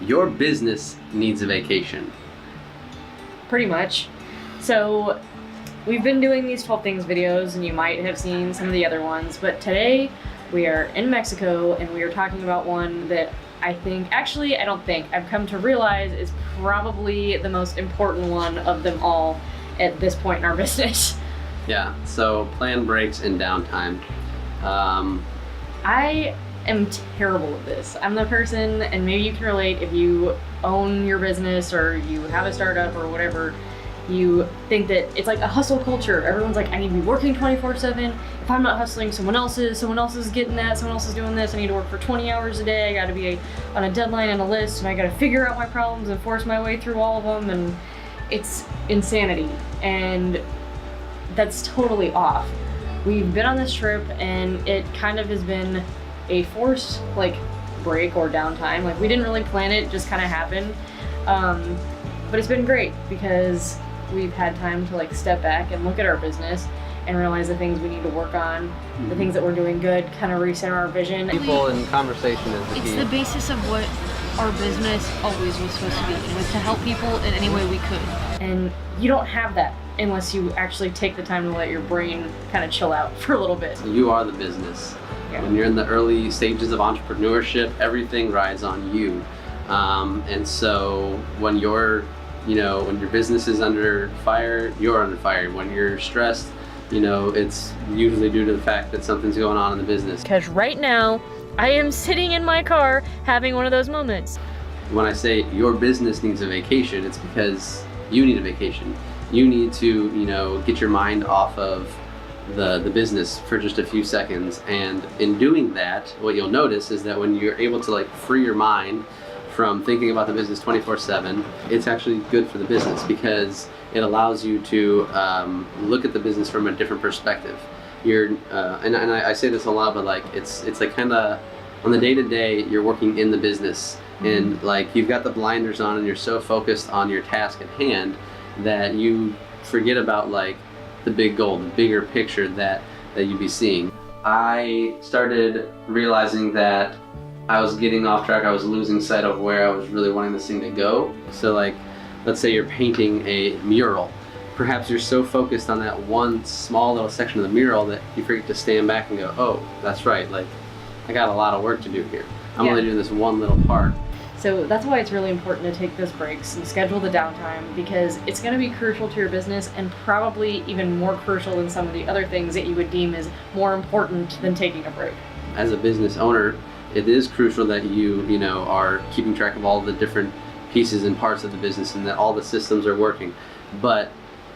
your business needs a vacation. Pretty much. So we've been doing these 12 things videos, and you might have seen some of the other ones, but today we are in Mexico and we are talking about one that I've come to realize is probably the most important one of them all at this point in our business. Yeah, so planned breaks and downtime. I am terrible at this. I'm the person, and maybe you can relate if you own your business or you have a startup or whatever, you think that it's like a hustle culture. Everyone's like, I need to be working 24/7. If I'm not hustling, someone else is getting that, someone else is doing this. I need to work for 20 hours a day. I gotta be on a deadline and a list, and I gotta figure out my problems and force my way through all of them, and it's insanity. And that's totally off. We've been on this trip, and it kind of has been a forced break or downtime. Like, we didn't really plan it, just kind of happened. But it's been great because we've had time to step back and look at our business and realize the things we need to work on, the things that we're doing good, kind of recenter our vision. People and conversation is the key. It's the basis of what our business always was supposed to be. It was to help people in any way we could. And you don't have that unless you actually take the time to let your brain kind of chill out for a little bit. You are the business. Yeah. When you're in the early stages of entrepreneurship, everything rides on you. And so when when your business is under fire, you're under fire. When you're stressed, it's usually due to the fact that something's going on in the business. Because right now, I am sitting in my car having one of those moments. When I say your business needs a vacation, it's because you need a vacation. You need to, get your mind off of the business for just a few seconds. And in doing that, what you'll notice is that when you're able to free your mind from thinking about the business 24/7, it's actually good for the business because it allows you to look at the business from a different perspective. I say this a lot, but it's kind of on the day-to-day, you're working in the business, and you've got the blinders on and you're so focused on your task at hand that you forget about the big goal, the bigger picture that you'd be seeing. I started realizing that I was getting off track. I was losing sight of where I was really wanting this thing to go. So let's say you're painting a mural. Perhaps you're so focused on that one small little section of the mural that you forget to stand back and go, oh, that's right, I got a lot of work to do here. I'm only doing this one little part. So that's why it's really important to take those breaks and schedule the downtime, because it's going to be crucial to your business, and probably even more crucial than some of the other things that you would deem as more important than taking a break. As a business owner, it is crucial that you are keeping track of all the different pieces and parts of the business and that all the systems are working. But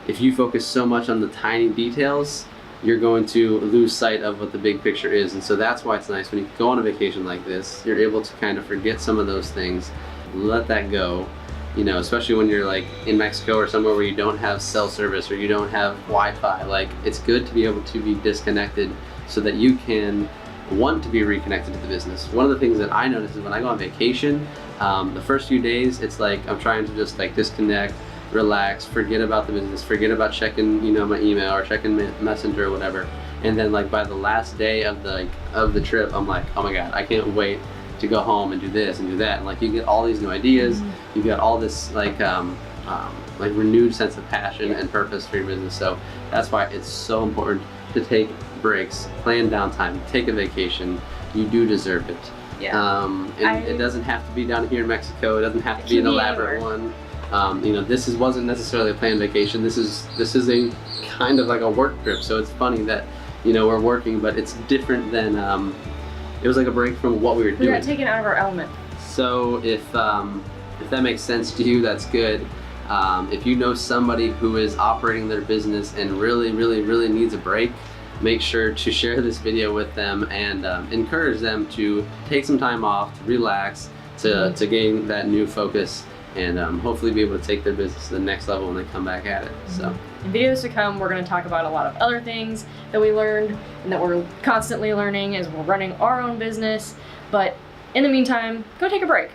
if you focus so much on the tiny details, you're going to lose sight of what the big picture is. And so that's why it's nice when you go on a vacation like this, you're able to kind of forget some of those things, let that go, especially when you're in Mexico or somewhere where you don't have cell service or you don't have Wi-Fi. It's good to be able to be disconnected so that you can want to be reconnected to the business. One of the things that I notice is when I go on vacation, the first few days, it's I'm trying to just disconnect, relax, forget about the business, forget about checking, my email or checking Messenger or whatever. And then by the last day of the trip, I'm oh my God, I can't wait to go home and do this and do that. And you get all these new ideas, you get all this renewed sense of passion and purpose for your business. So that's why it's so important to take breaks, plan downtime, take a vacation. You do deserve it. Yeah. It doesn't have to be down here in Mexico. It doesn't have to be an elaborate one. This wasn't necessarily a planned vacation. This is a kind of a work trip. So it's funny that we're working, but it's different than it was a break from what we were doing. We got taken out of our element. So if that makes sense to you, that's good. If you know somebody who is operating their business and really needs a break, make sure to share this video with them and encourage them to take some time off, to relax, to gain that new focus, and hopefully be able to take their business to the next level when they come back at it. So in videos to come, we're going to talk about a lot of other things that we learned and that we're constantly learning as we're running our own business. But in the meantime, go take a break.